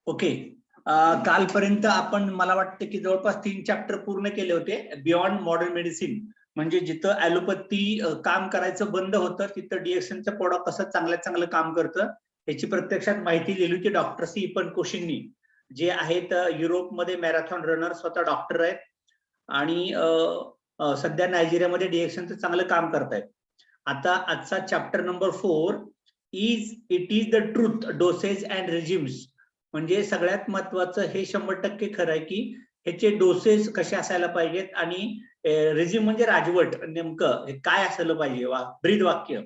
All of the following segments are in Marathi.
ओके. कालपर्यंत आपण मला वाटतं की जवळपास 3 चॅप्टर पूर्ण केले होते बियॉन्ड मॉडर्न मेडिसिन. म्हणजे जिथं ॲलोपॅथी काम करायचं बंद होतं तिथं डीएक्सनचं प्रोडक्ट कसं चांगलं काम करतं याची प्रत्यक्षात माहिती लिहिली होती डॉक्टर सी पण कोशिंनी, जे आहेत युरोपमध्ये मॅरेथॉन रनर, स्वतः डॉक्टर आहेत आणि सध्या नायजेरियामध्ये डीएक्सनचं चांगलं काम करतायत. आता आजचा chapter number 4 it is the truth dosage and regimes. म्हणजे सगळ्यात महत्वाचं हे 100% खरं आहे की ह्याचे डोसेस कसे असायला पाहिजेत आणि रेजिम म्हणजे राजवट नेमकं काय असायला पाहिजे ब्रीद वाक्य.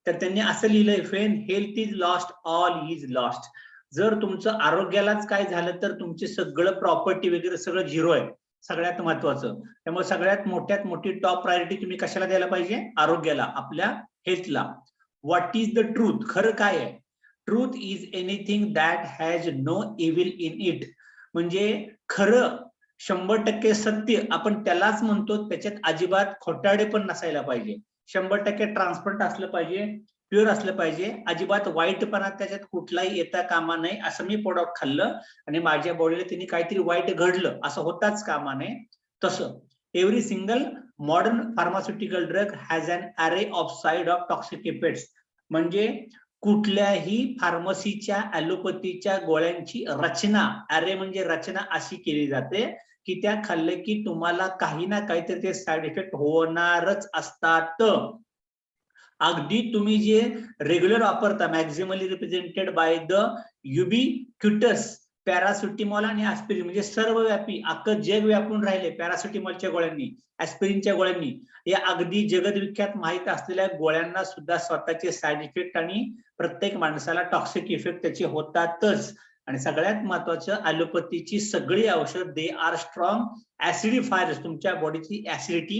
तर त्यांनी असं लिहिलंय, when health is lost all is lost. जर तुमचं आरोग्यालाच काय झालं तर तुमचे सगळं प्रॉपर्टी वगैरे सगळं झिरो आहे. सगळ्यात महत्वाचं. त्यामुळे सगळ्यात मोठ्यात मोठी टॉप प्रायोरिटी तुम्ही कशाला द्यायला पाहिजे? आरोग्याला, आपल्या हेल्थला. What is the truth? खरं काय आहे? Truth is anything that has no evil in it. म्हणजे खरं 100% सत्य आपण त्यालाच म्हणतो, त्याच्यात अजिबात खोटारडे पण नसायला पाहिजे. 100% ट्रान्सपरंट असलं पाहिजे, प्युअर असलं पाहिजे, अजिबात वाईटपणा त्याच्यात कुठलाही येता कामा नये. असं मी प्रोडक्ट खाल्लं आणि माझ्या बॉडीला त्यांनी काहीतरी वाईट घडलं असं होताच कामा नये. तसं every single modern pharmaceutical drug has an array of side of toxic effects. म्हणजे कुठल्याही फार्मसीच्या ॲलोपॅथीच्या गोळ्यांची रचना, अरे म्हणजे रचना अशी केली जाते की त्या खाल्ले की तुम्हाला काही ना काहीतरी ते साइड इफेक्ट होणारच असतात. अगदी तुम्ही जे रेग्युलर वापरता, मॅक्झिमली रिप्रेझेंटेड बाय द युबिक्युटस, पॅरासिटामॉल आणि ॲस्पिरिन, म्हणजे सर्वव्यापी अख्खं जग व्यापून राहिले पॅरासिटामॉलच्या गोळ्यांनी, ॲस्पिरिनच्या गोळ्यांनी. या अगदी जगदविख्यात माहित असलेल्या गोळ्यांना सुद्धा स्वतःचे साइड इफेक्ट आणि प्रत्येक माणसाला टॉक्सिक इफेक्ट त्याचे होतातच. आणि सगळ्यात महत्वाचं, ॲलोपॅथीची सगळी औषध दे आर स्ट्रॉंग ॲसिडिफायर्स. तुमच्या बॉडीची ॲसिडिटी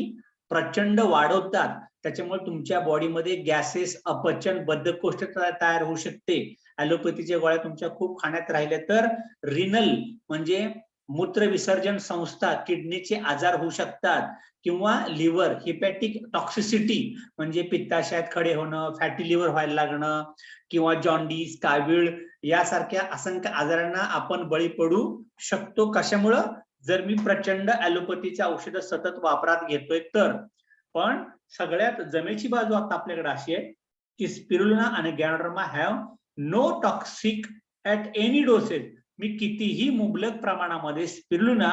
प्रचंड वाढवतात. त्याच्यामुळे तुमच्या बॉडीमध्ये गॅसेस, अपचन, बद्धकोष्ठता तयार होऊ शकते. ॲलोपॅथीच्या गोळ्या तुमच्या खूप खाण्यात राहिल्या तर रिनल म्हणजे मूत्र विसर्जन संस्था, किडनीचे आजार होऊ शकतात, किंवा लिव्हर हिपॅटिक टॉक्सिसिटी म्हणजे पित्ताशयात खडे होणं, फॅटी लिव्हर व्हायला लागणं, किंवा जॉन्डिस, कावीळ यासारख्या असंख्य आजारांना आपण बळी पडू शकतो. कशामुळं? जर मी प्रचंड ॲलोपॅथीची औषधं सतत वापरात घेतोय तर. पण सगळ्यात जमेची बाजू आता आपल्याकडे अशी आहे की स्पिरुलिना आणि ganoderma have no toxic at any dosage. मी कितीही मुबलक प्रमाणामध्ये स्पिरुलिना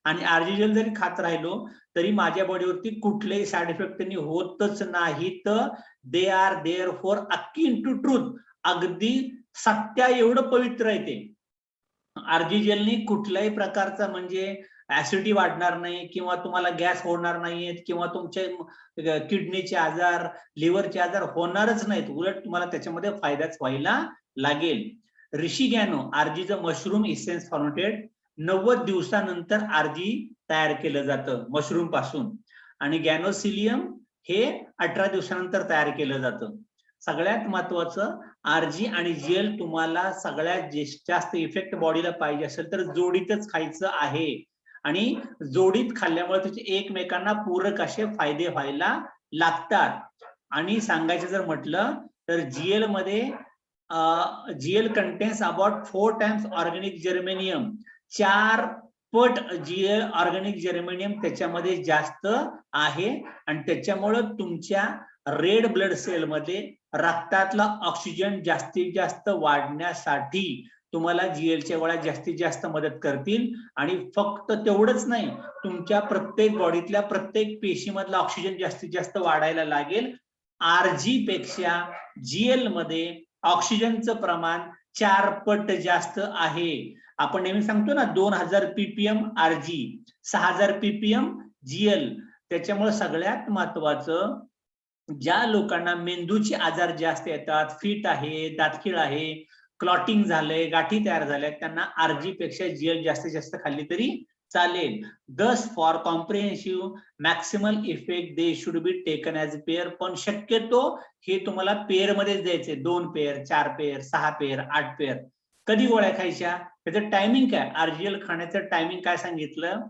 आणि आर्जिजेल जरी खात राहिलो तरी माझ्या बॉडीवरती कुठलेही साइड इफेक्ट त्यांनी होतच नाहीत. They are there for akin to truth. अगदी सत्या एवढं पवित्र आहे ते. आर्जिजेलनी कुठल्याही प्रकारचा म्हणजे ऍसिडिटी वाढणार नाही, किंवा तुम्हाला गॅस होणार नाहीत, किंवा तुमचे किडनीचे आजार, लिव्हरचे आजार होणारच नाहीत. उलट तुम्हाला त्याच्यामध्ये फायदाच व्हायला लागेल. ऋषी गॅनो आर्जीचं मशरूम इसेन्स फॉर्मेटेड 90 दिवसानंतर आर्जी तयार केलं जातं मशरूम पासून, आणि गॅनोसिलियम हे 18 दिवसानंतर तयार केलं जातं. सगळ्यात महत्वाचं, आरजी आणि जेल तुम्हाला सगळ्यात जास्त इफेक्ट बॉडीला पाहिजे असेल तर जोडीतच खायचं आहे. आणि जोडीत खाल्ल्यामुळे त्याचे एकमेकांना पूरक असे फायदे व्हायला लागतात. आणि सांगायचं जर म्हटलं तर जीएल मध्ये GL contains about 4 times organic germanium. 4 पट जीएल ऑर्गॅनिक जर्मेनियम त्याच्यामध्ये जास्त आहे, आणि त्याच्यामुळे तुमच्या रेड ब्लड सेल मध्ये रक्तातला ऑक्सिजन जास्तीत जास्त वाढण्यासाठी तुम्हाला जीएलच्या गोळ्या जास्तीत जास्त मदत करतील. आणि फक्त तेवढंच नाही, तुमच्या प्रत्येक बॉडीतल्या प्रत्येक पेशीमधला ऑक्सिजन जास्तीत जास्त वाढायला लागेल. आरजी पेक्षा जीएल मध्ये ऑक्सिजनचं प्रमाण 4 पट जास्त आहे. आपण नेहमी सांगतो ना 2000 पीपीएम आरजी, 6000 पीपीएम जीएल. त्याच्यामुळे सगळ्यात महत्वाचं, ज्या लोकांना मेंदूचे आजार जास्त येतात, फिट आहे, दातखिळ आहे, क्लॉटिंग झालंय, गाठी तयार झाल्या, त्यांना आरजी पेक्षा जीएल जास्तीत जास्त खाल्ली तरी चालेल. Thus for comprehensive maximal effect they should be taken as per. पण शक्यतो हे तुम्हाला पेअर मध्येच द्यायचे. 2 पेअर, 4 पेअर, 6 पेअर, 8 पेअर. कधी गोळ्या खायच्या? त्याचं टायमिंग काय? आरजीएल खाण्याचं टायमिंग काय सांगितलं?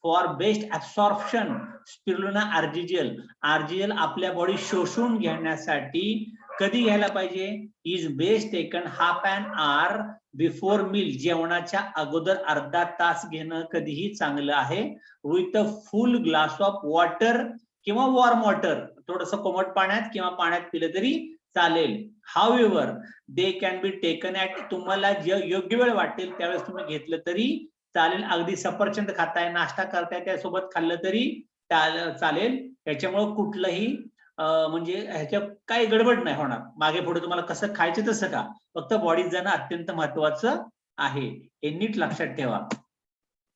फॉर बेस्ट ऍब्सॉर्प्शन स्पिरुलिना आर्जिजेल. आर्जिजेल आपल्या बॉडी शोषून घेण्यासाठी कधी घ्यायला पाहिजे? Is best taken half an hour before meal, जेवणाच्या अगोदर अर्धा तास घेणं कधीही चांगलं आहे. With a full glass of water किंवा वॉर्म वॉटर, थोडस कोमट पाण्यात किंवा पाण्यात पिलं तरी चालेल. However they can be taken at, तुम्हाला योग्य वेळ वाटेल त्यावेळेस तुम्ही घेतलं तरी चालेल. अगदी सफरचंद खाताय, नाश्ता करताय, त्यासोबत खाल्लं तरी चालेल. त्याच्यामुळे कुठलंही म्हणजे ह्याच्या काही गडबड नाही होणार. मागे पुढे तुम्हाला कसं खायचं तसं का, फक्त बॉडीत जाणं अत्यंत महत्वाचं आहे, हे नीट लक्षात ठेवा.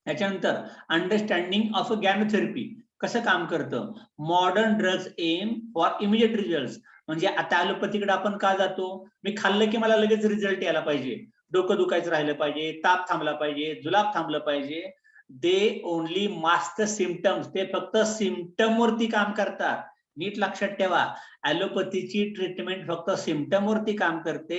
त्याच्यानंतर अंडरस्टँडिंग ऑफ गॅनोथेरपी कसं काम करतं. Modern drugs aim for immediate result, म्हणजे आता ॲलोपॅथीकडे आपण का जातो? मी खाल्लं की मला लगेच रिझल्ट यायला पाहिजे, डोकं दुखायचं राहिलं पाहिजे, ताप थांबला पाहिजे, जुलाब थांबलं पाहिजे. They only mask the symptoms, ते फक्त सिम्पटम वरती काम करतात. नीट लक्षात ठेवा, ॲलोपॅथीची ट्रीटमेंट फक्त सिम्पटम वरती काम करते,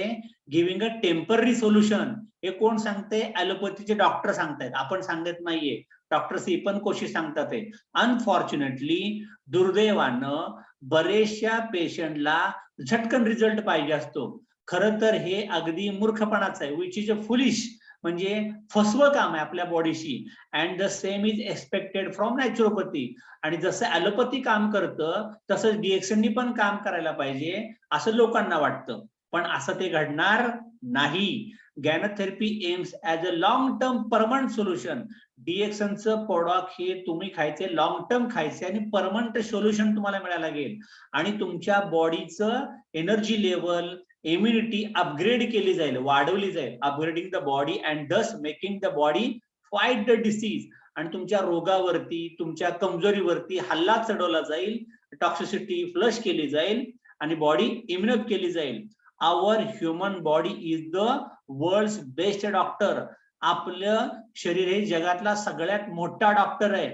गिव्हिंग अ टेम्पररी सोल्युशन. हे कोण सांगते? ॲलोपॅथीचे डॉक्टर सांगतायत, आपण सांगत नाहीये. डॉक्टर सीपन कोशी सांगतात. अनफॉर्च्युनेटली, दुर्दैवानं बरेचशा पेशंटला झटकन रिझल्ट पाहिजे असतो. खरं तर हे अगदी मूर्खपणाचं आहे, विच इज अ फुलिश, म्हणजे फसवं काम आहे आपल्या बॉडीशी. And the same is expected from naturopathy. आणि जसं ॲलोपॅथी काम करतं तसंच डीएक्सएननी पण काम करायला पाहिजे असं लोकांना वाटतं, पण असं ते घडणार नाही. Ganotherapy aims as a long term permanent solution. डीएक्सएनचं प्रोडक्ट हे तुम्ही खायचे, लॉंग टर्म खायचे आणि परमनंट सोल्युशन तुम्हाला मिळायला लागेल. आणि तुमच्या बॉडीचं एनर्जी लेवल, इम्युनिटी अपग्रेड केली जाईल, वाढवली जाईल. अपग्रेडिंग द बॉडी अँड दस making the body fight the disease. आणि तुमच्या रोगावरती, तुमच्या कमजोरीवरती हल्ला चढवला जाईल, टॉक्सिसिटी फ्लश केली जाईल आणि बॉडी इम्युनअप केली जाईल. Our human body is the world's best doctor. आपलं शरीर हे जगातला सगळ्यात मोठा डॉक्टर आहे.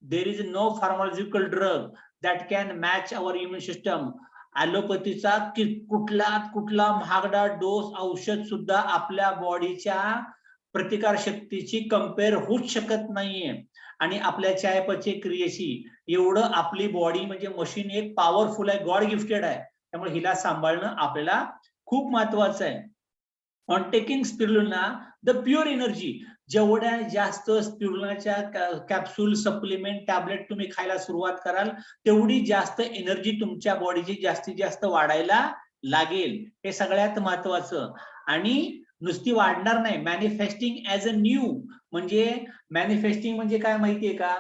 There is no pharmaceutical drug that can match our immune system. ॲलोपॅथीचा कुठला महागडा डोस औषध सुद्धा आपल्या बॉडीच्या प्रतिकार शक्तीची कंपेअर होऊच शकत नाहीये. आणि आपल्या चयापचय क्रियेशी एवढं आपली बॉडी म्हणजे मशीन एक पॉवरफुल आहे, गॉड गिफ्टेड आहे. त्यामुळे हिला सांभाळणं आपल्याला खूप महत्वाचं आहे. On taking spirulina the pure energy, जेवढ्या जास्त स्पिरुलिनाच्या कॅप्सूल, सप्लिमेंट, टॅबलेट तुम्ही खायला सुरुवात कराल तेवढी जास्त एनर्जी तुमच्या बॉडीची जास्तीत जास्त वाढायला लागेल. हे सगळ्यात महत्वाचं. आणि नुसती वाढणार नाही, मॅनिफेस्टिंग ऍज अ न्यू, म्हणजे मॅनिफेस्टिंग म्हणजे काय माहितीये का?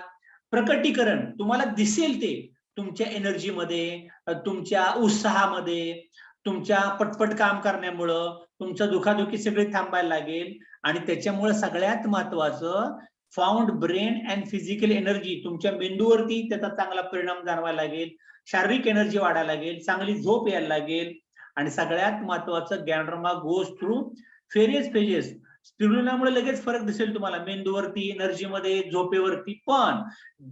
प्रकटीकरण. तुम्हाला दिसेल ते तुमच्या एनर्जीमध्ये, तुमच्या उत्साहामध्ये, तुमच्या पटपट काम करण्यामुळं तुमचं दुखादुखी सगळी थांबायला लागेल. आणि त्याच्यामुळे सगळ्यात महत्वाचं found brain and physical energy, तुमच्या मेंदूवरती त्याचा चांगला परिणाम जाणवायला लागेल, शारीरिक एनर्जी वाढायला लागेल, चांगली झोप यायला लागेल. आणि सगळ्यात महत्वाचं, गॅनोडर्मा गोज थ्रू फेरियस फेजेस. स्पिरुलिनामुळे लगेच फरक दिसेल तुम्हाला मेंदूवरती, एनर्जीमध्ये, झोपेवरती. पण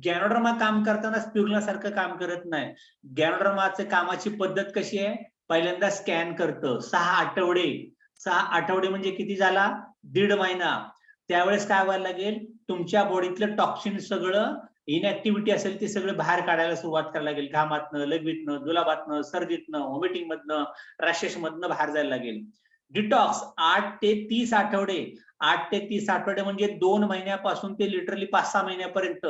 गॅनोडर्मा काम करताना स्पिरुलिना सारखं काम करत नाही. गॅनोडर्माचं कामाची पद्धत कशी आहे? पहिल्यांदा स्कॅन करतं 6 आठवडे. 6 आठवडे म्हणजे किती झाला? 1.5 महिना. त्यावेळेस काय व्हायला लागेल? तुमच्या बॉडीतलं टॉक्सिन सगळं, इनऍक्टिव्हिटी असेल ते सगळं बाहेर काढायला सुरुवात करायला लागेल. घामातनं, लघवीतनं, जुलाबातनं, सर्दीतनं, व्हॉमिटिंग मधनं, रॅशेस मधनं बाहेर जायला लागेल. डिटॉक्स 8 ते 30 आठवडे. 8 ते 30 आठवडे म्हणजे 2 महिन्यापासून ते लिटरली 5-6 महिन्यापर्यंत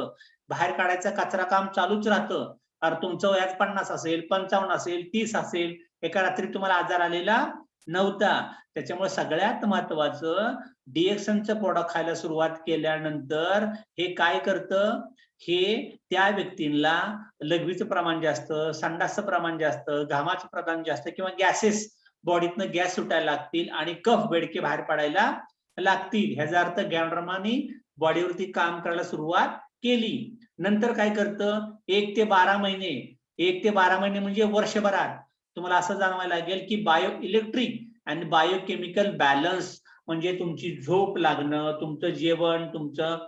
बाहेर काढायचं कचरा काम चालूच राहतं. अरे तुमचं वयात 50 असेल, 55 असेल, 30 असेल, एका रात्री तुम्हाला आजार आलेला नव्हता. त्याच्यामुळे सगळ्यात महत्वाचं, डीएक्सएनचं प्रोडक्ट खायला सुरुवात केल्यानंतर हे काय करतं? हे त्या व्यक्तीला लघवीचं प्रमाण जास्त, संडासचं प्रमाण जास्त, घामाचं प्रमाण जास्त किंवा गॅसेस, बॉडीतनं गॅस सुटायला लागतील आणि कफ बेडके बाहेर पडायला लागतील. ह्याचा अर्थ गॅनोडर्मानी बॉडीवरती काम करायला सुरुवात केली. नंतर काय करतं? 1 ते 12 महिने. 1 ते 12 महिने म्हणजे वर्षभरात तुम्हाला असं जाणवायला लागेल की बायो इलेक्ट्रिक आणि बायोकेमिकल बॅलन्स, म्हणजे तुमची झोप लागणं, तुमचं जेवण, तुमचं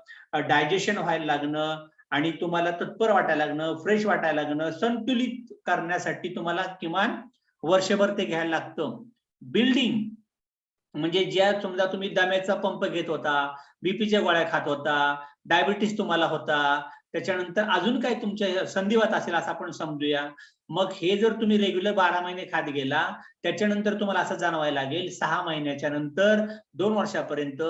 डायजेशन व्हायला लागणं आणि तुम्हाला तत्पर वाटायला लागणं, फ्रेश वाटायला लागणं, संतुलित करण्यासाठी तुम्हाला किमान वर्षभर ते घ्यायला लागतं. बिल्डिंग म्हणजे ज्या समजा तुम्ही दम्याचा पंप घेत होता, बीपीच्या गोळ्या खात होता, डायबिटीस तुम्हाला होता, त्याच्यानंतर अजून काय तुमच्या संधिवात असेल असं आपण समजूया. मग हे जर तुम्ही रेग्युलर 12 महिने खात गेला, त्याच्यानंतर तुम्हाला असं जाणवायला लागेल 6 महिन्याच्या नंतर 2 वर्षापर्यंत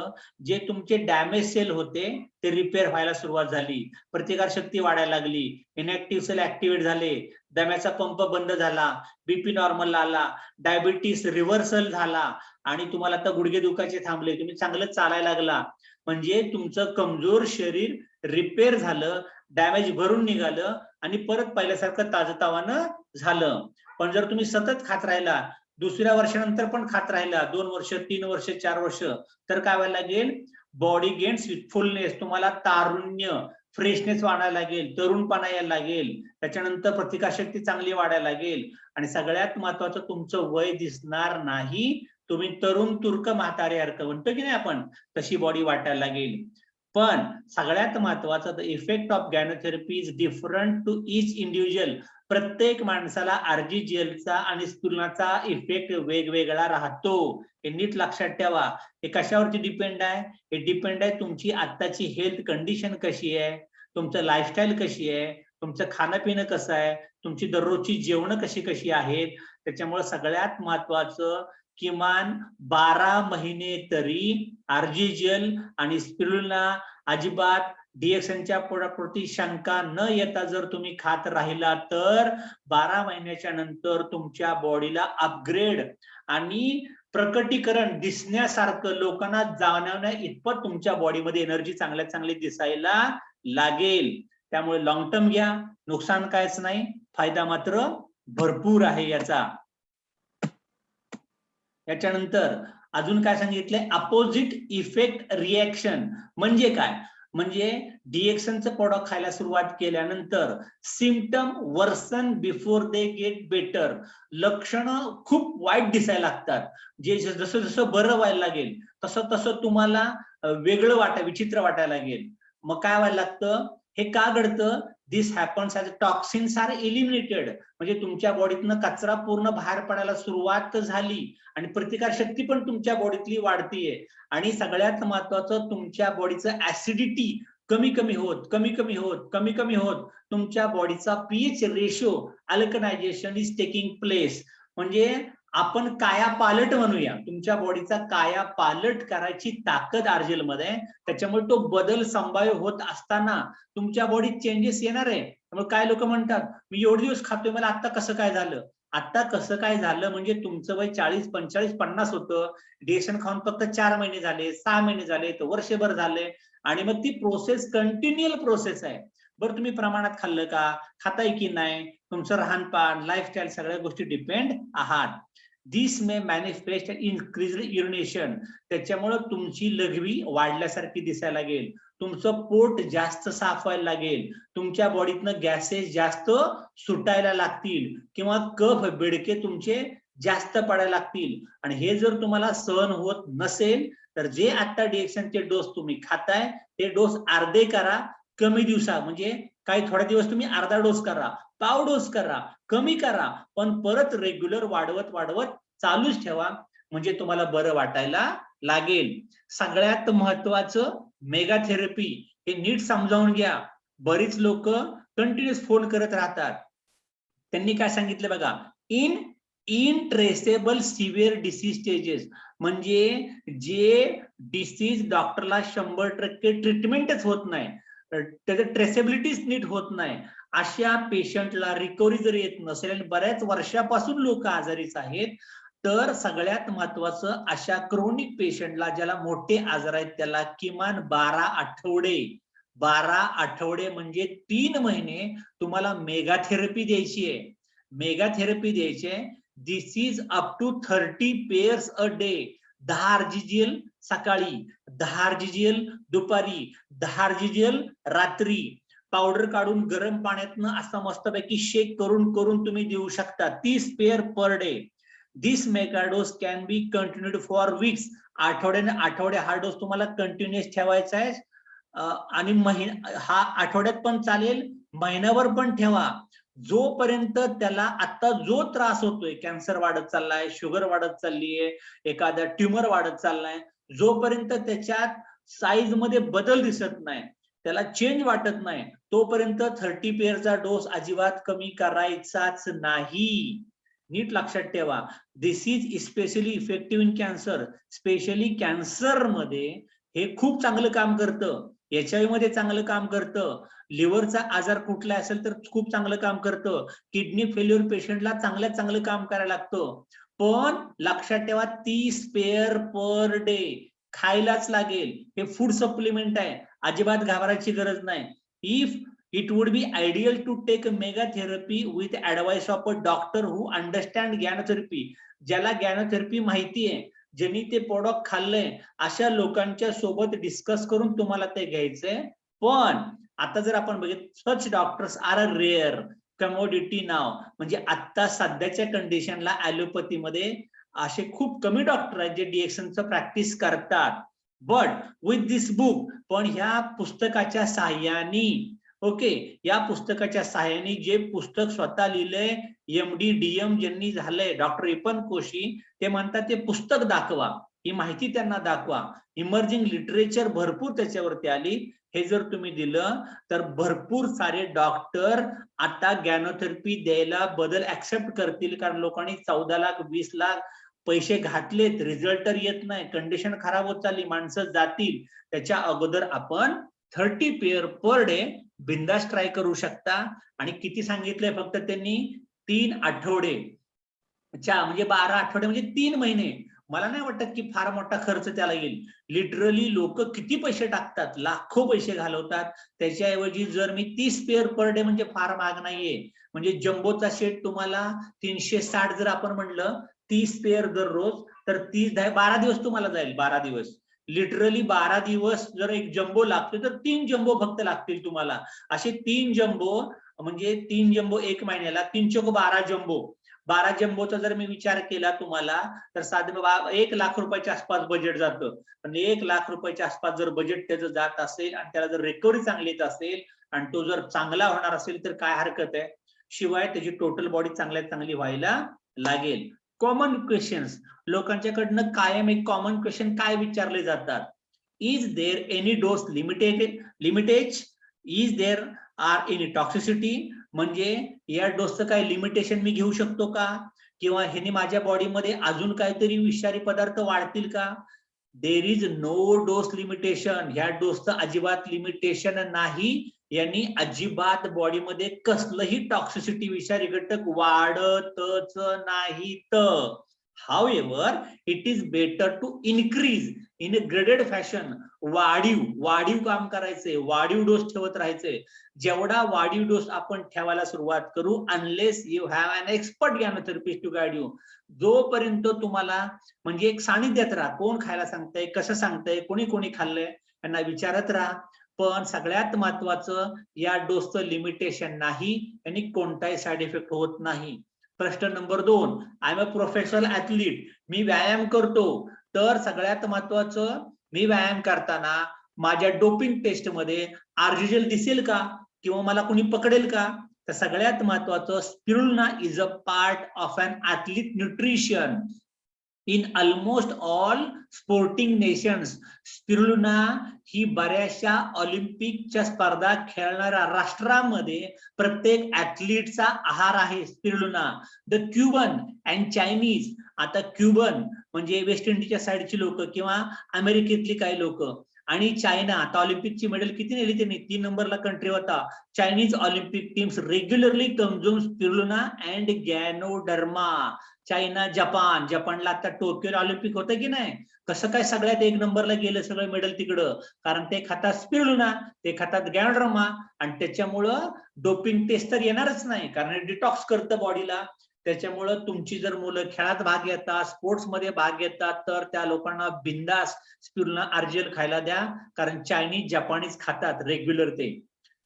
जे तुमचे डॅमेज सेल होते ते रिपेअर व्हायला सुरुवात झाली, प्रतिकारशक्ती वाढायला लागली, इनॅक्टिव्ह सेल ऍक्टिव्हेट झाले, दम्याचा पंप बंद झाला, बीपी नॉर्मल आला, डायबिटीस रिव्हर्सल झाला आणि तुम्हाला आता गुडघे दुखायचे थांबले, तुम्ही चांगलं चालायला लागला. म्हणजे तुमचं कमजोर शरीर रिपेअर झालं, डॅमेज भरून निघालं आणि परत पहिल्यासारखं ताजतवानं झालं. पण जर तुम्ही सतत खात राहिला, दुसऱ्या वर्षानंतर पण खात राहिला, 2 वर्ष, 3 वर्ष, 4 वर्ष, तर काय व्हायला लागेल, बॉडी गेन्स फुलनेस, तुम्हाला तारुण्य, फ्रेशनेस वाढायला लागेल, तरुणपणा यायला लागेल, त्याच्यानंतर प्रतिकारशक्ती चांगली वाढायला लागेल आणि सगळ्यात महत्वाचं तुमचं वय दिसणार नाही, तुम्ही तरुण तुर्क म्हाताऱ्यासारखं म्हणतो की नाही आपण, तशी बॉडी वाटायला लागेल. पण सगळ्यात महत्वाचं, the effect of ganotherapy is different to each individual. प्रत्येक माणसाला आरजीजीएलचा आणि स्टुलनाचा इफेक्ट वेगवेगळा राहतो. हे नीट लक्षात ठेवा. हे कशावरती डिपेंड आहे? हे डिपेंड आहे तुमची आत्ताची हेल्थ कंडिशन कशी आहे, तुमचं लाईफस्टाईल कशी आहे, तुमचं खाणं पिणं कसं आहे, तुमची दररोजची जेवण कशी कशी आहेत. त्याच्यामुळे सगळ्यात महत्वाचं, किमान 12 महिने तरी आरजीजीएल आणि स्पिरुलिना अजिबात डीएक्सनच्या प्रति शंका न येता जर तुम्ही खात राहिला तर 12 महिन्याच्या नंतर तुमच्या बॉडीला अपग्रेड आणि प्रकटीकरण दिसण्यासारखं, लोकांना जाणवण्या इतपत तुमच्या बॉडीमध्ये एनर्जी चांगल्या चांगली दिसायला लागेल. त्यामुळे लॉंग टर्म घ्या, नुकसान कायच नाही, फायदा मात्र भरपूर आहे याचा. याच्यानंतर अजून काय सांगितलंय, अपोजिट इफेक्ट रिएक्शन म्हणजे काय, म्हणजे डीएक्सनचं प्रोडक्ट खायला सुरुवात केल्यानंतर symptom worsen before they get better. लक्षणं खूप वाईट दिसायला लागतात. जे जसं जसं बरं व्हायला लागेल तसं तसं तुम्हाला वेगळं विचित्र वाटायला लागेल. मग काय व्हायला लागतं, हे का घडतं, this happens as toxins are eliminated. म्हणजे तुमच्या बॉडीतनं कचरा पूर्ण बाहेर पडायला सुरुवात झाली आणि प्रतिकारशक्ती पण तुमच्या बॉडीतली वाढतीये आणि सगळ्यात महत्वाचं तुमच्या बॉडीचं ऍसिडिटी कमी कमी होत तुमच्या बॉडीचा pH ratio alkalisation is taking place. म्हणजे आपण कायापालट म्हणूया, तुमच्या बॉडीचा कायापालट करायची ताकद आरजेल मध्ये. त्याच्यामुळे तो बदल संभाव्य होत असताना तुमच्या बॉडीत चेंजेस येणार आहे. त्यामुळे काय लोक म्हणतात, मी एवढे दिवस खातोय, मला आता कसं काय झालं. आता कसं काय झालं म्हणजे तुमचं वय 40, 45, 50 होतं, डीएक्सन खाऊन फक्त 4 महिने झाले, 6 महिने झाले, तर वर्षभर झाले आणि मग ती प्रोसेस कंटिन्युअल प्रोसेस आहे. बरं तुम्ही प्रमाणात खाल्लं का, खाताय की नाही, तुमचं राहणपान, लाईफस्टाईल सगळ्या गोष्टी डिपेंड आहात. This may manifest increased urination. त्याच्यामुळे तुमची लघवी वाढल्यासारखी दिसायला लागेल, तुमचं पोट जास्त साफ व्हायला लागेल, तुमच्या बॉडीतनं गॅसेस जास्त सुटायला लागतील किंवा कफ बेडके तुमचे जास्त पडायला लागतील. आणि हे जर तुम्हाला सहन होत नसेल तर जे आता डीएक्सनचे डोस तुम्ही खाताय ते डोस अर्धे करा, कमी दिवसा, म्हणजे काही थोड्या दिवस तुम्ही अर्धा डोस करा, पाव डोस करा, कमी करा, पण परत रेग्युलर वाढवत चालूच ठेवा, म्हणजे तुम्हाला बरं वाटायला लागेल. सगळ्यात महत्वाचं मेगा थेरपी, हे नीट समजावून घ्या. बरीच लोक कंटिन्युअस फोन करत राहतात. त्यांनी काय सांगितलं बघा, इनट्रेसेबल सिव्हिअर डिसीज स्टेजेस, म्हणजे जे डिसीज डॉक्टरला 100% ट्रीटमेंटच होत नाही, त्याचं ट्रेसेबिलिटीच नीट होत नाही, अशा पेशंटला रिकव्हरी जर येत नसेल आणि बऱ्याच वर्षापासून लोक आजारीच आहेत, तर सगळ्यात महत्वाचं अशा क्रोनिक पेशंटला, ज्याला मोठे आजार आहेत, त्याला किमान 12 आठवडे म्हणजे 3 महिने तुम्हाला मेगा थेरपी द्यायची आहे. मेगा थेरपी द्यायचे. This is up to 30 pairs a day. 10 RGGL सकाळी, 10 आरजीजीएल दुपारी, 10 आरजीजीएल रात्री. पावडर काढून गरम पाण्यातनं असं मस्तपैकी शेक करून करून तुम्ही देऊ शकता. 30 pair per day. This mega dose can be continued for weeks. आठवडे हा डोस तुम्हाला कंटिन्युअस ठेवायचा आहे आणि हा आठवड्यात पण चालेल, महिनाभर पण ठेवा. जोपर्यंत त्याला आता जो त्रास होतोय, कॅन्सर वाढत चाललाय, शुगर वाढत चाललीये, एखादा ट्युमर वाढत चाललाय, जोपर्यंत त्याच्यात साईज मध्ये बदल दिसत नाही, त्याला चेंज वाटत नाही, तोपर्यंत 30 पेअरचा डोस अजिबात कमी करायचाच नाही. नीट लक्षात ठेवा. This is specially effective in cancer. Specially cancer मध्ये हे खूप चांगलं काम करतं. HIV मध्ये चांगलं काम करतं. लिव्हरचा आजार कुठला असेल तर खूप चांगलं काम करतं. किडनी फेल्युअर पेशंटला चांगलं काम करायला लागतं. पण लक्षात ठेवा 30 पेअर पर डे खायलाच लागेल. हे फूड सप्लिमेंट आहे. अजिबात घाबरायची गरज नाही. If it would be ideal to take mega therapy with advice of a doctor who understand ज्ञानथेरपी. ज्याला ज्ञानथेरपी माहिती आहे, ज्यांनी ते प्रोडक्ट खाल्लंय, अशा लोकांच्या सोबत डिस्कस करून तुम्हाला ते घ्यायचंय. पण आता जर आपण बघितलं, such doctors are a rare commodity now. म्हणजे आता सध्याच्या कंडिशनला ऍलोपॅथीमध्ये असे खूप कमी डॉक्टर आहेत जे DXNचं प्रॅक्टिस करतात. बट विथ दिस बुक, पण ह्या पुस्तकाच्या साहाय्याने, ओके, या पुस्तकाच्या सहाय्याने, जे पुस्तक स्वतः लिहिलंय MD DM ज्यांनी झालंय, डॉक्टर इपन कोशी, ते म्हणतात ते पुस्तक दाखवा, ही माहिती त्यांना दाखवा. इमर्जिंग लिटरेचर भरपूर त्याच्यावरती आली. हे जर तुम्ही दिलं तर भरपूर सारे डॉक्टर आता ज्ञानथेरपी द्यायला बदल ऍक्सेप्ट करतील. कारण लोकांनी 14 लाख 20 लाख पैसे घातलेत, रिझल्ट तर येत नाही, कंडिशन खराब होत चालली, माणसं जातील. त्याच्या अगोदर आपण 30 पेअर पर डे बिंदास ट्राय करू शकता. आणि किती सांगितलंय फक्त त्यांनी? 3 आठवडे, म्हणजे 12 आठवडे म्हणजे 3 महिने. मला नाही वाटत की फार मोठा खर्च त्याला येईल. लिटरली लोक किती पैसे टाकतात, लाखो पैसे घालवतात. त्याच्याऐवजी जर मी 30 पेअर पर डे, म्हणजे फार महाग नाहीये. म्हणजे जम्बोचा सेट तुम्हाला 360 जर आपण म्हणलं 30 पेअर दररोज, तर 12 दिवस तुम्हाला जाईल. 12 दिवस लिटरली 12 दिवस जर एक जम्बो लागतो तर 3 जम्बो फक्त लागतील तुम्हाला. असे 3 जम्बो, म्हणजे 3 जम्बो 1 महिन्याला, 3 चोक 12 जम्बो. 12 जम्बोचा जर मी विचार केला तुम्हाला, तर साधारण 1 लाख रुपयाच्या आसपास बजेट जातं. पण 1 लाख रुपयाच्या आसपास जर बजेट त्याचं जात असेल आणि त्याला जर रिकव्हरी चांगली येत असेल आणि तो जर चांगला होणार असेल तर काय हरकत आहे. शिवाय त्याची टोटल बॉडी चांगल्यात चांगली व्हायला लागेल. कॉमन क्वेश्चन्स लोकांच्याकडनं कायम एक कॉमन क्वेश्चन काय विचारले जातात? Is there any dose limitage? Is there are any toxicity? म्हणजे या डोसचं काय लिमिटेशन मी घेऊ शकतो का? किंवा ह्याने माझ्या बॉडीमध्ये अजून काहीतरी विषारी पदार्थ वाढतील का? There is no dose limitation. ह्या डोसचं अजिबात लिमिटेशन नाही. यांनी अजिबात बॉडीमध्ये कसलंही टॉक्सिसिटी, विषारी घटक वाढतच नाहीत. However, it is better to increase in a graded fashion. वाढीव काम करायचंय, वाढीव डोस ठेवत राहायचंय. जेवढा वाढीव डोस आपण ठेवायला सुरुवात करू, unless you have an expert ganotherapist to guide you, जोपर्यंत तुम्हाला म्हणजे एक सानिध्यात राहा, कोण खायला सांगतंय, कसं सांगतंय, कोणी खाल्लंय, यांना विचारत राहा. पण सगळ्यात महत्वाचं, या डोसचं लिमिटेशन नाही आणि कोणताही साईड इफेक्ट होत नाही. प्रश्न number 2, I am a professional athlete. मी व्यायाम करतो, तर सगळ्यात महत्वाचं, मी व्यायाम करताना माझ्या डोपिंग टेस्ट मध्ये आर्जिजल दिसेल का, किंवा मला कोणी पकडेल का? तर सगळ्यात महत्वाचं, spirulina is a part of an athlete nutrition in almost all sporting nations. Spirulina ही बऱ्याचशा ऑलिम्पिकच्या स्पर्धा खेळणाऱ्या राष्ट्रांमध्ये प्रत्येक ऍथलीटचा आहार आहे spirulina. The Cuban and Chinese, आता क्युबन म्हणजे वेस्ट इंडिजच्या साईडची लोक किंवा अमेरिकेतली काही लोक, आणि चायना, आता ऑलिम्पिकची मेडल किती नेली त्यांनी? 3 नंबरला कंट्री होता. Chinese Olympic teams regularly consume spirulina and ganoderma. China, जपानला आता टोकियो ऑलिम्पिक होतं की नाही, कसं काय सगळ्यात 1 नंबरला गेलं सगळं मेडल तिकडं? कारण ते खातात स्पिरुलिना, ते खातात गॅनोडर्मा, आणि त्याच्यामुळं डोपिंग टेस्ट तर येणारच नाही, कारण डिटॉक्स करतं बॉडीला. त्याच्यामुळं तुमची जर मुलं खेळात भाग घेतात, स्पोर्ट्स मध्ये भाग घेतात, तर त्या लोकांना बिंदास स्पिरुलिना आर्जिल खायला द्या, कारण चायनीज, जपानीज खातात रेग्युलर ते.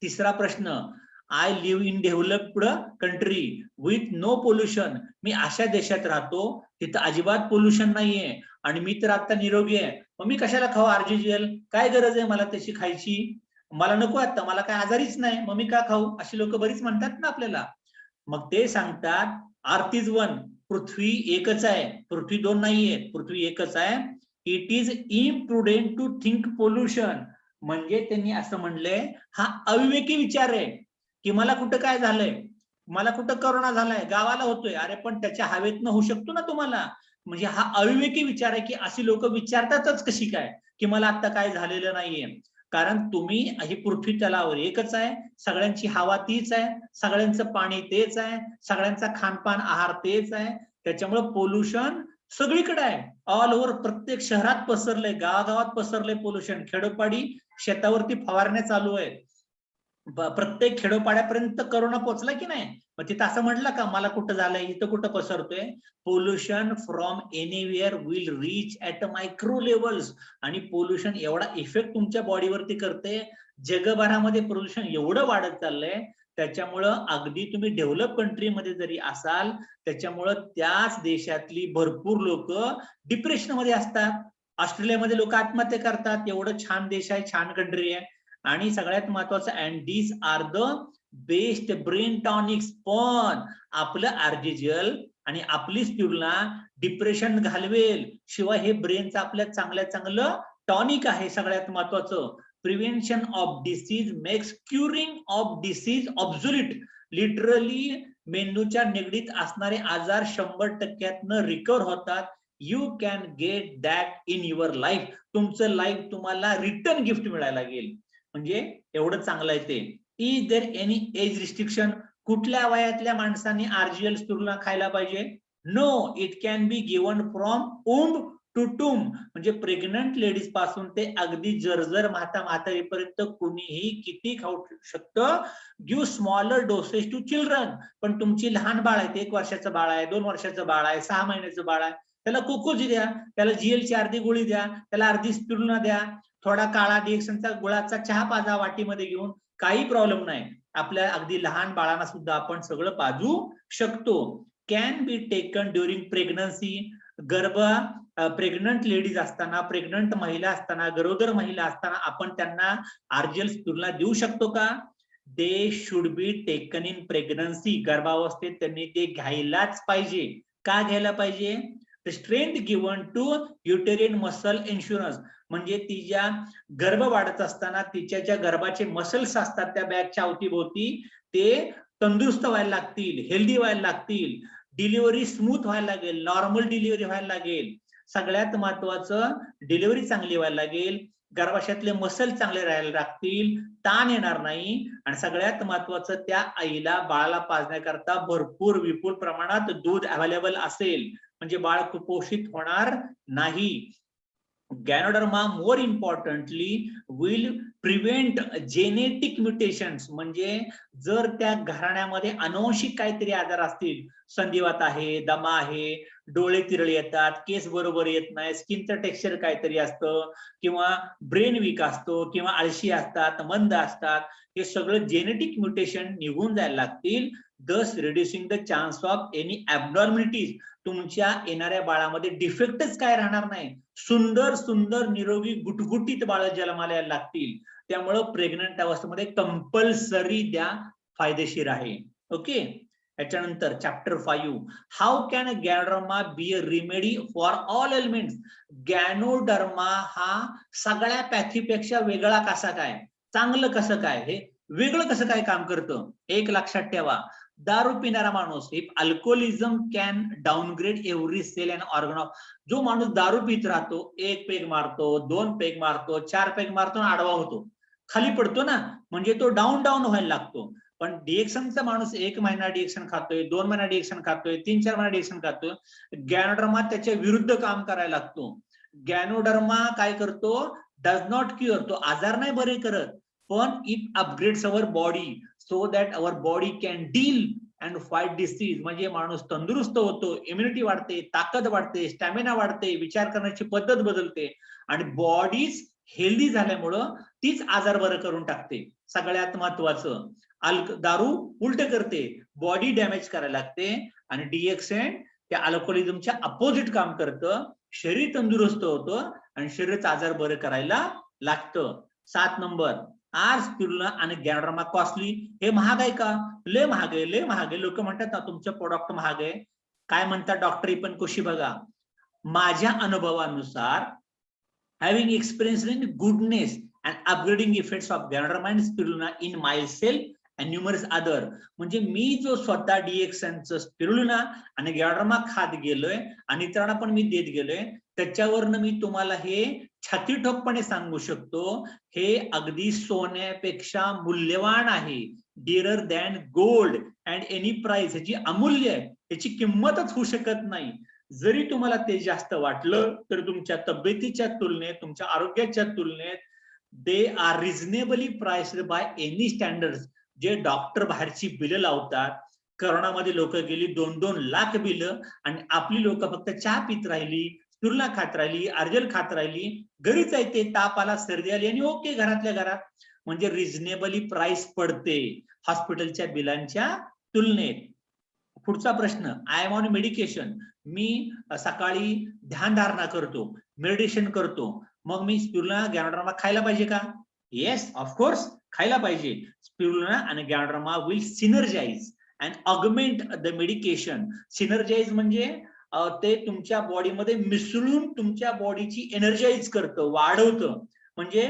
तिसरा प्रश्न, I live in developed country with no pollution. मी अशा देशात राहतो तिथं अजिबात पोल्युशन नाहीये आणि मी तर आता निरोगी आहे, मग मी कशाला खाऊ आर्जिजल? काय गरज आहे मला त्याची खायची? मला नको आता, मला काय आजारीच नाही, मग मी का खाऊ? अशी लोक बरीच म्हणतात ना आपल्याला. मग ते सांगतात, अर्थ इज वन, पृथ्वी एकच आहे, पृथ्वी 2 नाहीये, पृथ्वी एकच आहे. It is imprudent to think pollution. म्हणजे त्यांनी असं म्हणलंय, हा अविवेकी विचार आहे की मला कुठं काय झालंय, मला कुठं करोना झालाय, गावाला होतोय, अरे पण त्याच्या हवेतनं होऊ शकतो ना तुम्हाला. म्हणजे हा अविवेकी विचार आहे की अशी लोक विचारतातच कशी काय की मला आता काय झालेलं नाहीये. कारण तुम्ही ही पृथ्वी तलावर एकच आहे, सगळ्यांची हवा तीच आहे, सगळ्यांचं पाणी तेच आहे, सगळ्यांचा खानपान आहार तेच आहे. त्याच्यामुळे पोल्युशन सगळीकडे आहे, ऑल ओव्हर, प्रत्येक शहरात पसरलंय, गावागावात पसरलंय पोल्युशन, खेडोपाडी शेतावरती फवारण्या चालू आहेत, प्रत्येक खेडोपाड्यापर्यंत करोना पोहोचला की नाही. मग तिथं असं म्हटलं का मला कुठं झालंय, इथं कुठं पसरतोय. Pollution from anywhere will reach at micro levels. आणि पोल्युशन एवढा इफेक्ट तुमच्या बॉडीवरती करते, जगभरामध्ये पोल्युशन एवढं वाढत चाललंय. त्याच्यामुळं अगदी तुम्ही डेव्हलप कंट्रीमध्ये जरी असाल, त्याच्यामुळं त्याच देशातली भरपूर लोक डिप्रेशनमध्ये असतात. ऑस्ट्रेलियामध्ये लोक आत्महत्या करतात, एवढं छान देश आहे, छान कंट्री आहे. आणि सगळ्यात महत्वाचं, and these are the best brain tonics. पण आपलं आर्जिजल आणि आपली तुलना डिप्रेशन घालवेल, शिवाय हे ब्रेनचं आपल्या चांगल्यात चांगलं टॉनिक आहे. सगळ्यात महत्वाचं, prevention of disease makes curing of disease obsolete. Literally मेंदूच्या निगडीत असणारे आजार 100% रिकव्हर होतात. You can get that in your life. तुमचं लाईफ तुम्हाला रिटर्न गिफ्ट मिळायला लागेल. म्हणजे एवढं चांगलं आहे ते. Is there any age restriction? कुठल्या वयातल्या माणसांनी आरजीएल स्टुलना खायला पाहिजे? No, it can be given from womb to tomb. म्हणजे प्रेग्नंट लेडीज पासून ते अगदी जर्जर म्हातारीपर्यंत कुणीही किती खाऊ शकतं. Give smaller doses to children. पण तुमची लहान बाळ आहे, 1 वर्षाचं बाळ आहे, 2 वर्षाचं बाळ आहे, 6 महिन्याचं बाळ आहे, त्याला कोकोजी द्या, त्याला जीएलची अर्धी गोळी द्या, त्याला अर्धी स्पिरुलिना द्या, थोडा काळा डिएक्सनचा गुळाचा चहा पाजा वाटीमध्ये घेऊन, काही प्रॉब्लेम नाही. आपल्या अगदी लहान बाळांना सुद्धा आपण सगळं पाजू शकतो. Can be taken during pregnancy. Pregnant ladies असताना, प्रेग्नंट महिला असताना, गरोदर महिला असताना आपण त्यांना आरजीएल स्पिरुलिना देऊ शकतो का? They should be taken in pregnancy. गर्भावस्थेत त्यांनी ते घ्यायलाच पाहिजे. का घ्यायला पाहिजे? Strength given to uterine muscle insurance. म्हणजे तिच्या गर्भ वाढत असताना तिच्या ज्या गर्भाचे मसल्स असतात त्या बॅगच्या अवतीभोवती, ते तंदुरुस्त व्हायला लागतील, हेल्दी व्हायला लागतील, डिलिव्हरी स्मूथ व्हायला लागेल, नॉर्मल डिलिव्हरी व्हायला लागेल. सगळ्यात महत्वाचं, डिलिव्हरी चांगली व्हायला लागेल, गर्भाशयातले मसल चांगले राहायला लागतील, ताण येणार नाही, आणि सगळ्यात महत्वाचं, त्या आईला बाळाला पाजण्याकरता भरपूर विपुल प्रमाणात दूध अवेलेबल असेल, म्हणजे बाळ कुपोषित होणार नाही. Ganoderma more importantly will prevent genetic mutations. म्हणजे जर त्या घराण्यामध्ये अनुवंशिक काहीतरी आजार असतील, संधिवात आहे, दमा आहे, डोळे तिरळे येतात, केस बरोबर येत नाही, स्किनचं टेक्स्चर काहीतरी असतं, किंवा ब्रेन वीक असतो, किंवा आळशी असतात, मंद असतात, हे सगळं जेनेटिक म्युटेशन निघून जायला लागतील. दस reducing the chance of any ॲबनॉर्मॅलिटीज. तुमच्या येणाऱ्या बाळामध्ये डिफेक्टच काय राहणार नाही, सुंदर सुंदर निरोगी गुटगुटीत बाळ जन्माला यायला लागतील. त्यामुळं प्रेग्नंट अवस्थेमध्ये कंपल्सरी द्या, फायदेशीर आहे. ओके. याच्यानंतर chapter 5, how can ganoderma be a remedy for all elements. गॅनोडर्मा हा सगळ्या पॅथीपेक्षा वेगळा कसा काय, चांगलं कसं काय, हे वेगळं कसं काय काम करतं? एक लक्षात ठेवा, दारू पिणारा माणूस, if alcoholism can downgrade every cell and organ of. जो माणूस दारू पित राहतो, 1 पेग मारतो, 2 पेग मारतो, 4 पेग मारतो, आडवा होतो, खाली पडतो ना, म्हणजे तो डाऊन व्हायला लागतो. पण डिएक्शनचा माणूस 1 महिना डिएक्शन खातोय, 2 महिना डिएक्शन खातोय, 3-4 महिना डिएक्शन खातोय, गॅनोडर्मा त्याच्या विरुद्ध काम करायला लागतो. गॅनोडर्मा काय करतो? Does not cure. तो आजार नाही बरे करत, पण it upgrades our body so that our body can deal and fight disease. म्हणजे माणूस तंदुरुस्त होतो, इम्युनिटी वाढते, ताकद वाढते, स्टॅमिना वाढते, विचार करण्याची पद्धत बदलते, आणि बॉडीज हेल्दी झाल्यामुळं तीच आजार बरं करून टाकते. सगळ्यात महत्वाचं, दारू उलट करते, बॉडी डॅमेज करायला लागते, आणि डीएक्सन त्या अल्कोहोलिझमच्या अपोजिट काम करतं, शरीर तंदुरुस्त होतं आणि शरीराचा आजार बरं करायला लागतं. 7 नंबर, आर स्पिरुलिना आणि गॅनोडर्मा कॉस्टली. हे महाग आहे का? लय महाग आहे, लय महाग आहे. लोक म्हणतात ना तुमचं प्रोडक्ट महाग आहे. काय म्हणतात डॉक्टर पण कशी बघा, माझ्या अनुभवानुसार, having experience in goodness and upgrading effects of ganoderma and spirulina in myself and numerous other. म्हणजे मी जो स्वतः डीएक्सनचं स्पिरुलिना आणि गॅनोडर्मा खात गेलोय आणि इतरांना पण मी देत गेलोय, त्याच्यावरनं मी तुम्हाला हे छातीठोकपणे सांगू शकतो, हे अगदी सोन्यापेक्षा मूल्यवान आहे. Dearer than gold and any price. ह्याची अमूल्य आहे, त्याची किंमतच होऊ शकत नाही. जरी तुम्हाला ते जास्त वाटलं तर तुमच्या तब्येतीच्या तुलनेत, तुमच्या आरोग्याच्या तुलनेत they are reasonably priced by any standards. जे डॉक्टर बाहेरची बिलं लावतात, करोनामध्ये लोक गेली 2-2 लाख बिलं आणि आपली लोक फक्त चहा पित राहिली, स्पिरुलिना खात राहिली, अर्जल खात राहिली, घरीच आहे ते, ताप आला, सर्दी आली आणि ओके घरातल्या घरात. म्हणजे रिझनेबली प्राइस पडते हॉस्पिटलच्या बिलांच्या तुलनेत. पुढचा प्रश्न, आय एम ऑन मेडिकेशन. मी सकाळी ध्यानधारणा करतो, मेडिटेशन करतो, मग मी स्पिरुलिना गॅनोडर्मा खायला पाहिजे का? येस, ऑफकोर्स खायला पाहिजे. स्पिरुलिना आणि ganoderma will synergise and augment the medication. Synergise म्हणजे ते तुमच्या बॉडीमध्ये मिसळून तुमच्या बॉडीची एनर्जाइज करतं, वाढवतं. म्हणजे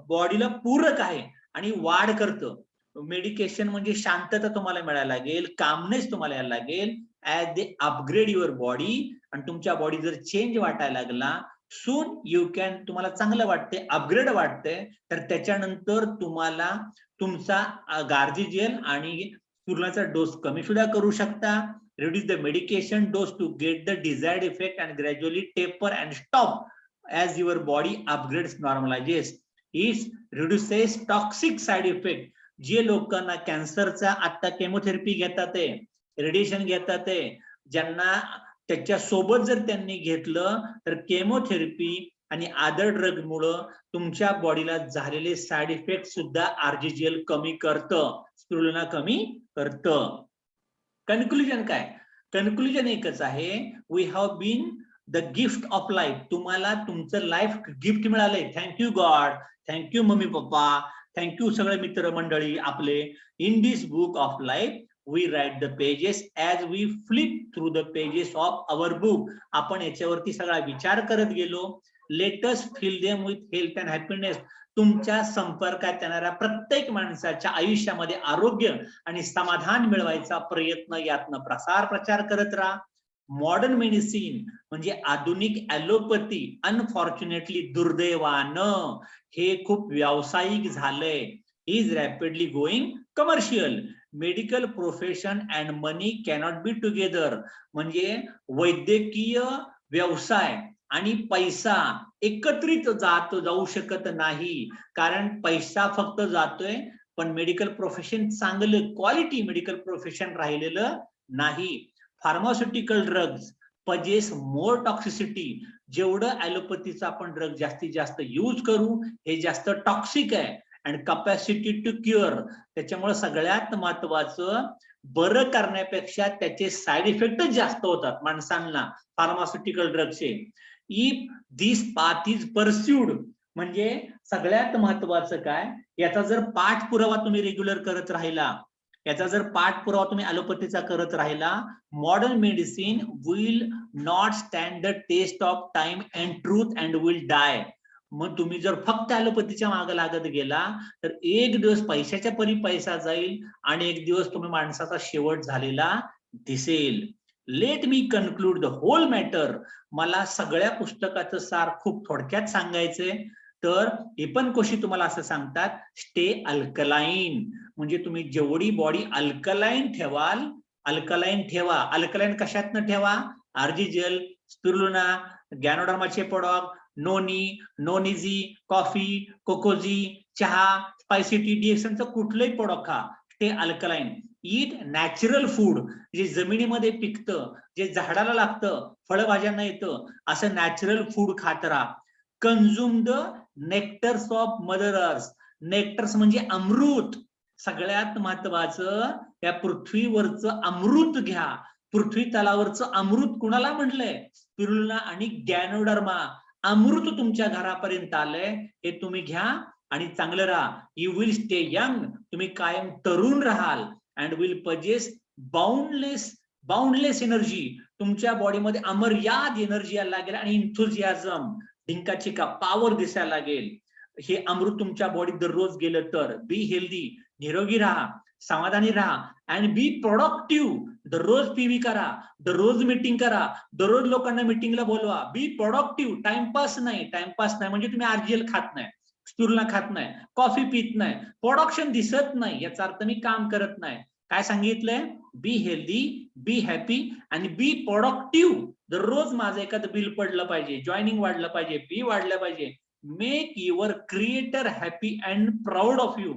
बॉडीला पूरक आहे आणि वाढ करतं. मेडिकेशन म्हणजे शांतता तुम्हाला मिळायला लागेल, कामनेस तुम्हाला यायला लागेल as they upgrade your body. आणि तुमच्या बॉडी जर चेंज वाटायला लागला, सून यू कॅन, तुम्हाला चांगलं वाटते, अपग्रेड वाटतंय, तर त्याच्यानंतर तुम्हाला तुमचा गार्जिजेल आणि स्पिरुलिनाचा डोस कमी सुद्धा करू शकता. reduce the medication dose to get the desired effect and gradually taper and stop as your body upgrades, normalizes. It reduces toxic side effect. जे लोकांना कॅन्सरचा आता केमोथेरपी घेतात, रेडिएशन घेतात, ज्यांना त्याच्या सोबत जर त्यांनी घेतलं तर केमोथेरपी आणि अदर ड्रग मुळे तुमच्या बॉडीला झालेले साइड इफेक्ट सुद्धा आरजीजीएल कमी करतं, स्पिरुलिना कमी करतं. कन्क्लुजन काय? कन्क्लुजन एकच आहे, we have been the gift of life. तुम्हाला तुमचं लाईफ गिफ्ट मिळालंय. Thank you God, thank you mummy papa, thank you सगळे मित्र मंडळी आपले. In this book of life we write the pages as we flip through the pages of our book. आपण याच्यावरती सगळा विचार करत गेलो. Let us fill them with health and happiness. तुमच्या संपर्कात येणाऱ्या प्रत्येक माणसाच्या आयुष्यामध्ये आरोग्य आणि समाधान मिळवायचा प्रयत्न यातनं प्रचार करत राहा. मॉडर्न मेडिसिन म्हणजे आधुनिक ॲलोपॅथी अनफॉर्च्युनेटली, दुर्दैवानं हे खूप व्यावसायिक झालंय. Is rapidly going commercial. Medical profession and money cannot be together. म्हणजे वैद्यकीय व्यवसाय आणि पैसा एकत्रित जाऊ शकत नाही. कारण पैसा फक्त जातोय, पण मेडिकल प्रोफेशन चांगलं क्वालिटी मेडिकल प्रोफेशन राहिलेलं नाही. फार्मास्युटिकल ड्रग्ज पजेस मोर टॉक्सिसिटी. जेवढं ॲलोपॅथीचा आपण ड्रग जास्तीत जास्त यूज करू, हे जास्त टॉक्सिक आहे. And capacity to cure. त्याच्यामुळे सगळ्यात महत्वाचं, बरं करण्यापेक्षा त्याचे साईड इफेक्टच जास्त होतात माणसांना फार्मास्युटिकल ड्रगचे. If this path is pursued, म्हणजे सगळ्यात महत्वाचं काय, याचा जर पाठपुरावा तुम्ही रेग्युलर करत राहिला, याचा जर पाठपुरावा तुम्ही ॲलोपॅथीचा करत राहिला, modern medicine will not stand the test of time and truth and will die. मग तुम्ही जर फक्त ॲलोपॅथीच्या मागे लागत गेला तर एक दिवस पैशाच्या परी पैसा जाईल आणि एक दिवस तुम्ही माणसाचा शेवट झालेला दिसेल. Let me conclude the whole matter. मला सगळ्या पुस्तकाचं सार खूप थोडक्यात सांगायचंय. तर इपन कोशी तुम्हाला असं सांगतात, स्टे अल्कलाइन. म्हणजे तुम्ही जेवढी बॉडी अल्कलाइन ठेवाल, अल्कलाइन ठेवा. अल्कलाइन कशातनं ठेवा? आरजीजेल, स्पिरुलिना, गॅनोडर्माचे प्रोडक्ट, नोनी, नोनिझी, कॉफी, कोकोजी, चहा, स्पायसी टी, डीएक्सनचं कुठलंही प्रोडक्ट खा. Stay alkaline. Eat natural food. जे जमिनीमध्ये पिकतं, जे झाडाला लागतं, फळभाज्यांना येतं, असं नॅचरल फूड खात राहा. Consume the nectars of mother earth. Nectars म्हणजे अमृत. सगळ्यात महत्वाचं, या पृथ्वीवरचं अमृत घ्या. पृथ्वी तलावरचं अमृत कुणाला म्हटलंय? स्पिरुलिना आणि गॅनोडर्मा. अमृत तुमच्या घरापर्यंत आलंय, हे तुम्ही घ्या आणि चांगलं राहा. You will stay young. तुम्ही कायम तरुण राहाल. And will possess boundless energy. तुमच्या बॉडीमध्ये अमर्याद एनर्जी यायला लागेल आणि इन्थुझियाझम, ढिंकाचिका, पॉवर दिसायला लागेल. हे अमृत तुमच्या बॉडीत दररोज गेलं तर बी हेल्दी, निरोगी राहा, समाधानी राहा अँड बी प्रोडक्टिव्ह. दररोज पीव्ही करा, दररोज मीटिंग करा, दररोज लोकांना मीटिंगला बोलवा. बी प्रोडक्टिव्ह. टाइमपास नाही. टाइमपास नाही म्हणजे तुम्ही आरजीएल खात नाही, स्टूलना खात नाही, कॉफी पित नाही, प्रोडक्शन दिसत नाही, याचा अर्थ मी काम करत नाही. काय सांगितलंय? बी हेल्दी, बी हॅपी आणि बी प्रोडक्टिव्ह. दररोज माझं एखादं बिल पडलं पाहिजे, जॉईनिंग वाढलं पाहिजे, बी वाढलं पाहिजे. Make your creator happy and proud of you.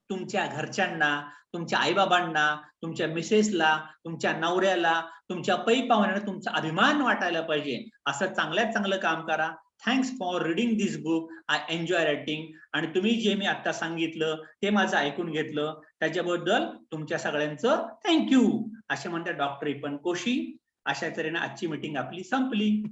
तुमच्या घरच्यांना, तुमच्या आईबाबांना, तुमच्या मिसेसला, तुमच्या नवऱ्याला, तुमच्या पै पाहुण्यांना तुमचा अभिमान वाटायला पाहिजे. असं चांगल्यात चांगलं काम करा. Thanks for reading this book. I enjoy writing. आणि तुम्ही जे मी आता सांगितलं ते माझं ऐकून घेतलं त्याच्याबद्दल तुमच्या सगळ्यांचं थँक्यू. असे म्हणतात डॉक्टर इपन कोशी. अशा तऱ्हेने आजची मीटिंग आपली संपली.